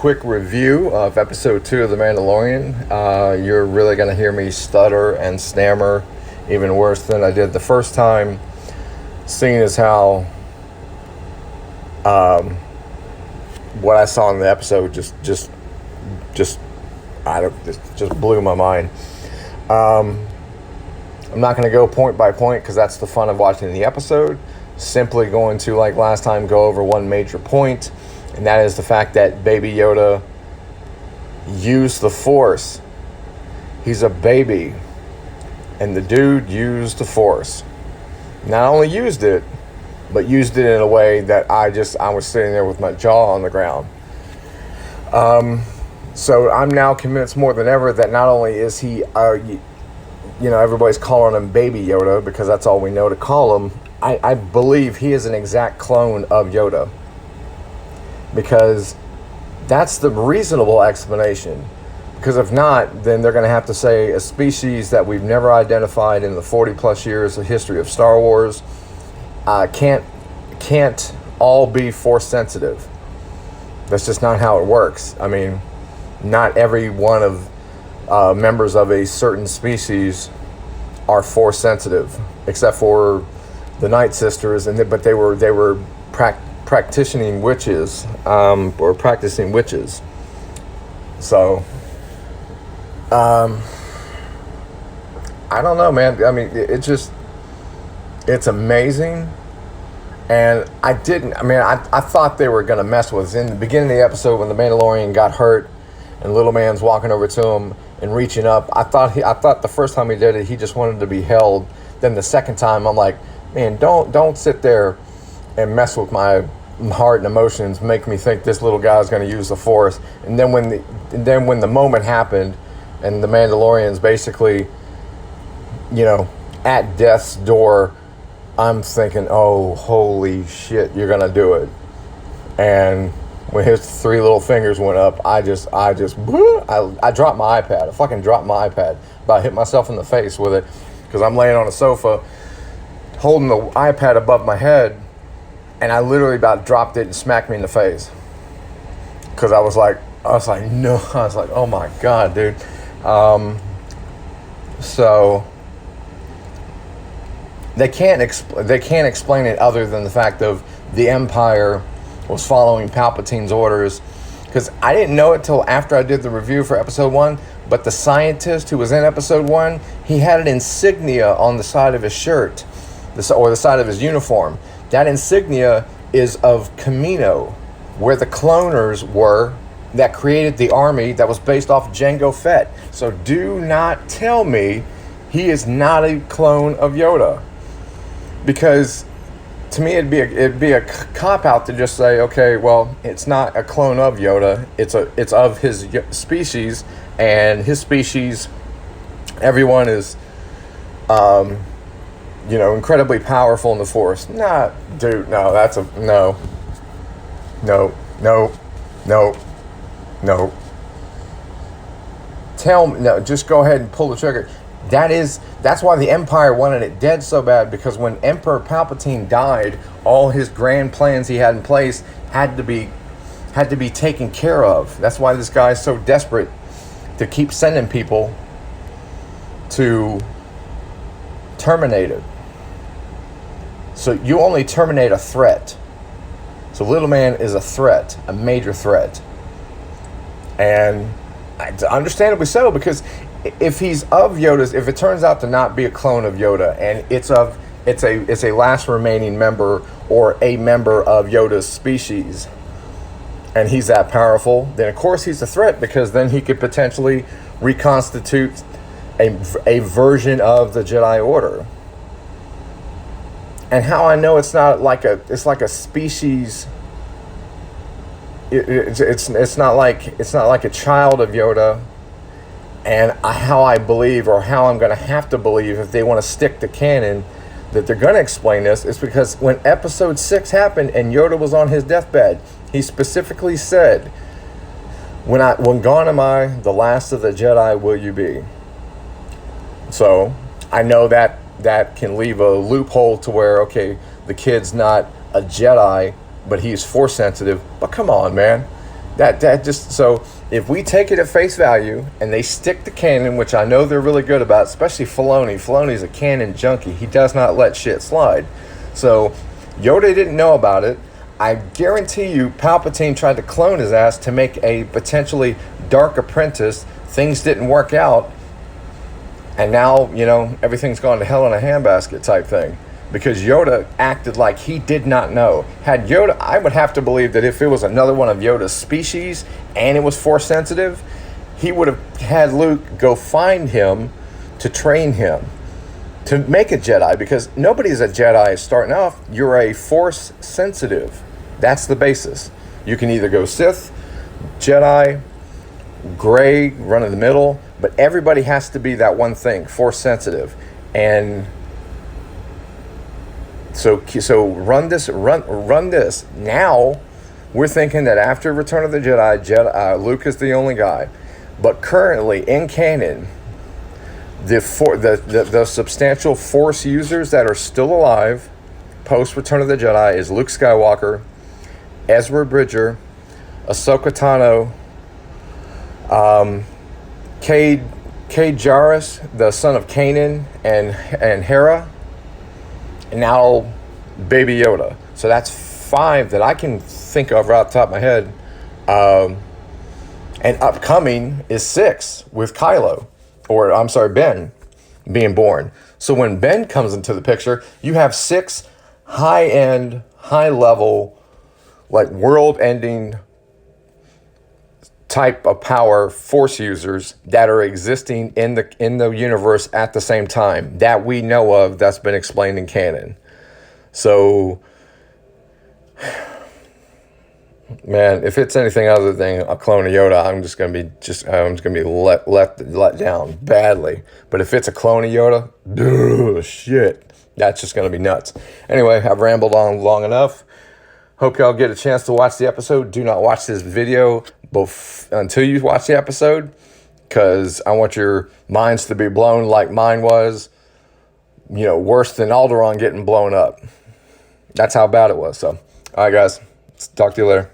Quick review of episode 2 of The Mandalorian. You're really going to hear me stutter and stammer even worse than I did the first time, seeing as how what I saw in the episode just blew my mind. I'm not going to go point by point because that's the fun of watching the episode. Simply going to, like last time, go over one major point, and that is the fact that Baby Yoda used the Force. He's a baby, and the dude used the Force. Not only used it, but used it in a way that I was sitting there with my jaw on the ground. So I'm now convinced more than ever that not only is he, everybody's calling him Baby Yoda because that's all we know to call him. I believe he is an exact clone of Yoda, because that's the reasonable explanation. Because if not, then they're going to have to say a species that we've never identified in the 40 plus years of history of Star Wars can't all be Force sensitive. That's just not how it works. I mean, not every one of members of a certain species are Force sensitive, except for the Night Sisters, but they were practicing witches, or practicing witches. So, I don't know, man. I mean, it's amazing. And I thought they were going to mess with us. In the beginning of the episode, when the Mandalorian got hurt and Little Man's walking over to him and reaching up, I thought the first time he did it, he just wanted to be held. Then the second time, I'm like, man, don't sit there and mess with my heart and emotions, make me think this little guy's going to use the Force. And then when the moment happened, and the Mandalorian's basically, at death's door, I'm thinking, oh, holy shit, you're going to do it. And when his 3 little fingers went up, I dropped my iPad. I fucking dropped my iPad. About hit myself in the face with it, because I'm laying on a sofa holding the iPad above my head, and I literally about dropped it and smacked me in the face. Because I was like, oh my God, dude. So they can't explain it other than the fact of the Empire was following Palpatine's orders. Because I didn't know it till after I did the review for episode 1, but the scientist who was in episode 1, he had an insignia on the side of his shirt, or the side of his uniform. That insignia is of Kamino, where the cloners were that created the army that was based off Jango Fett. So do not tell me he is not a clone of Yoda. Because to me it'd be a cop out to just say, okay, well, it's not a clone of Yoda, it's of his species, and his species, everyone is incredibly powerful in the Force. Nah, dude, no, that's a no. Tell me, no, just go ahead and pull the trigger. That's why the Empire wanted it dead so bad, because when Emperor Palpatine died, all his grand plans he had in place had to be taken care of. That's why this guy is so desperate to keep sending people to terminate it. So you only terminate a threat. So Little Man is a threat, a major threat. And understandably so, because if he's of Yoda's, if it turns out to not be a clone of Yoda, and it's a last remaining member or a member of Yoda's species, and he's that powerful, then of course he's a threat, because then he could potentially reconstitute a version of the Jedi Order. And how I know it's like a species. It's not like a child of Yoda. And how I believe, or how I'm going to have to believe, if they want to stick to canon, that they're going to explain this, is because when episode 6 happened and Yoda was on his deathbed, he specifically said, when gone am I, the last of the Jedi will you be. So I know that can leave a loophole to where, okay, the kid's not a Jedi, but he's Force sensitive. But come on, man. That just, so if we take it at face value and they stick to canon, which I know they're really good about, especially Filoni. Filoni's a canon junkie. He does not let shit slide. So Yoda didn't know about it. I guarantee you Palpatine tried to clone his ass to make a potentially dark apprentice. Things didn't work out. And now, you know, everything's gone to hell in a handbasket type thing. Because Yoda acted like he did not know. Had Yoda, I would have to believe that if it was another one of Yoda's species and it was Force sensitive, he would have had Luke go find him to train him to make a Jedi. Because nobody's a Jedi starting off. You're a Force sensitive. That's the basis. You can either go Sith, Jedi, Gray, run in the middle, but everybody has to be that one thing, Force sensitive. And so run this. Now we're thinking that after Return of the Jedi, Luke is the only guy. But currently in canon, the substantial Force users that are still alive post Return of the Jedi is Luke Skywalker, Ezra Bridger, Ahsoka Tano, Cade Jarrus, the son of Kanan and Hera, and now Baby Yoda. So that's 5 that I can think of right off the top of my head. And upcoming is 6 with Kylo, or I'm sorry, Ben being born. So when Ben comes into the picture, you have 6 high-end, high-level, like world-ending type of power Force users that are existing in the universe at the same time that we know of, that's been explained in canon. So, man, if it's anything other than a clone of Yoda, I'm just gonna be let down badly. But if it's a clone of Yoda, dude, shit, that's just gonna be nuts. Anyway, I've rambled on long enough. Hope y'all get a chance to watch the episode. Do not watch this video until you watch the episode, because I want your minds to be blown like mine was. You know, worse than Alderaan getting blown up. That's how bad it was. So, all right, guys. Talk to you later.